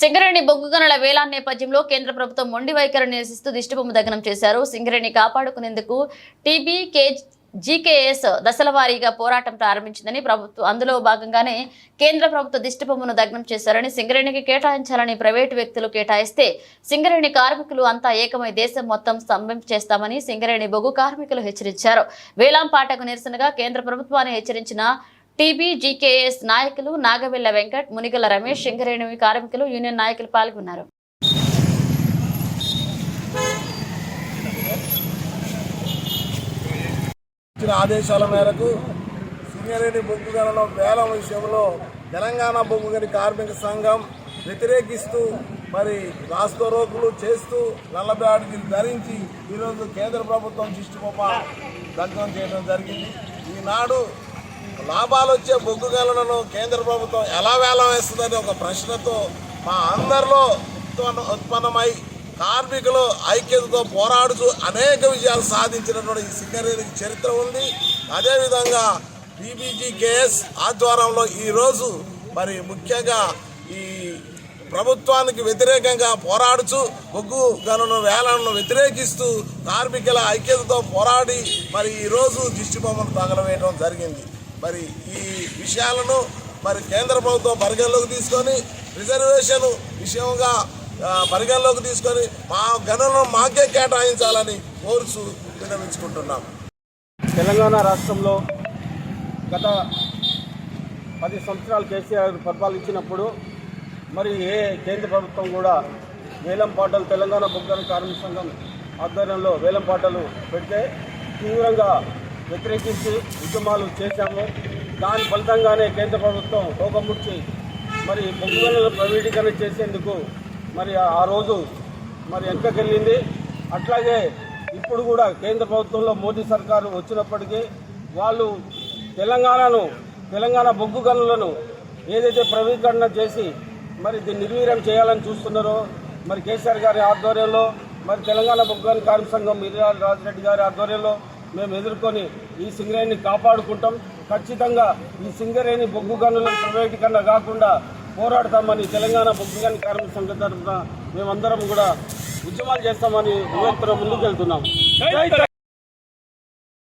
సింగరేణి బొగ్గు గనుల వేలాన్ నేపథ్యంలో కేంద్ర ప్రభుత్వం మొండి వైఖరిని నిరసిస్తూ దిష్టిబొమ్మ దగ్నం చేశారు. సింగరేణి కాపాడుకునేందుకు టీబీ జీకేఎస్ దశలవారీగా పోరాటం ప్రారంభించిందని ప్రభుత్వం అందులో భాగంగానే కేంద్ర ప్రభుత్వ దిష్టిబొమ్మను దగ్నం చేశారని, సింగరేణికి కేటాయించాలని ప్రైవేటు వ్యక్తులు కేటాయిస్తే సింగరేణి కార్మికులు అంతా ఏకమై దేశం మొత్తం స్తంభం చేస్తామని సింగరేణి బొగ్గు కార్మికులు హెచ్చరించారు. వేలాం పాటకు నిరసనగా కేంద్ర ప్రభుత్వాన్ని హెచ్చరించిన టీబీ జీకేఎస్ నాయకులు నాగవెల్ల వెంకట్, మునిగల రమేష్, సింగరేణి కార్మికులు యూనియన్ నాయకులు పాల్గొన్నారు. ఆదేశాల మేరకు సింగరేణి బొగ్గు గనుల వేలం విషయంలో తెలంగాణ బొగ్గు గని కార్మిక సంఘం వ్యతిరేకిస్తూ మరి రాస్తా రోకులు చేస్తూ నల్ల బ్యాడ్జీలు ధరించి ఈరోజు కేంద్ర ప్రభుత్వం దిష్టిబొమ్మ దగ్నం చేయడం జరిగింది. ఈనాడు లాభాలు వచ్చే బొగ్గు గనులను కేంద్ర ప్రభుత్వం ఎలా వేలం వేస్తుందని ఒక ప్రశ్నతో మా అందరిలో ఉత్పన్నమై కార్మికులు ఐక్యతతో పోరాడుతూ అనేక విజయాలు సాధించినటువంటి ఈ సింగరేణికి చరిత్ర ఉంది. అదేవిధంగా టీబీజీకేఎస్ ఆధ్వర్యంలో ఈరోజు మరి ముఖ్యంగా ఈ ప్రభుత్వానికి వ్యతిరేకంగా పోరాడుతూ బొగ్గు గనుల వేలాలను వ్యతిరేకిస్తూ కార్మికుల ఐక్యతతో పోరాడి మరి ఈరోజు దిష్టిబొమ్మను తగలవేయడం జరిగింది. మరి ఈ విషయాలను మరి కేంద్ర ప్రభుత్వం పరిగణలోకి తీసుకొని రిజర్వేషన్ విషయంగా పరిగణలోకి తీసుకొని మా గనులను మాకే కేటాయించాలని కోరుతూ విన్నవించుకుంటున్నాం. తెలంగాణ రాష్ట్రంలో గత 10 సంవత్సరాలు కేసీఆర్ పరిపాలించినప్పుడు మరి కేంద్ర ప్రభుత్వం కూడా వేలం పాటలు తెలంగాణ బొగ్గు కార్మిక సంఘం ఆధ్వర్యంలో వేలం పాటలు పెడితే తీవ్రంగా వ్యతిరేకించి ఉద్యమాలు చేశాము. దాని ఫలితంగానే కేంద్ర ప్రభుత్వం తోకముచ్చి మరి బొగ్గు గనులను ప్రైవేటీకరణ చేసేందుకు మరి ఆ రోజు మరి వెనకకెళ్ళింది. అట్లాగే ఇప్పుడు కూడా కేంద్ర ప్రభుత్వంలో మోదీ సర్కారు వచ్చినప్పటికీ వాళ్ళు తెలంగాణ బొగ్గు గనులను ఏదైతే ప్రైవేటీకరణ చేసి మరి దీన్ని నిర్వీర్యం చేయాలని చూస్తున్నారో మరి కేసీఆర్ గారి ఆధ్వర్యంలో మరి తెలంగాణ బొగ్గు గనుల కార్మిక సంఘం మిర్యాల రాజిరెడ్డి గారి ఆధ్వర్యంలో మేము ఎదుర్కొని ఈ సింగరేణిని కాపాడుకుంటాం. ఖచ్చితంగా ఈ సింగరేణి బొగ్గు గనులను ప్రైవేటీకరణ కాకుండా పోరాడతామని తెలంగాణ బొగ్గు గని కార్మిక సంఘం తరఫున మేమందరం కూడా ఉద్యమాలు చేస్తామని ముందుకు వెళ్తున్నాం.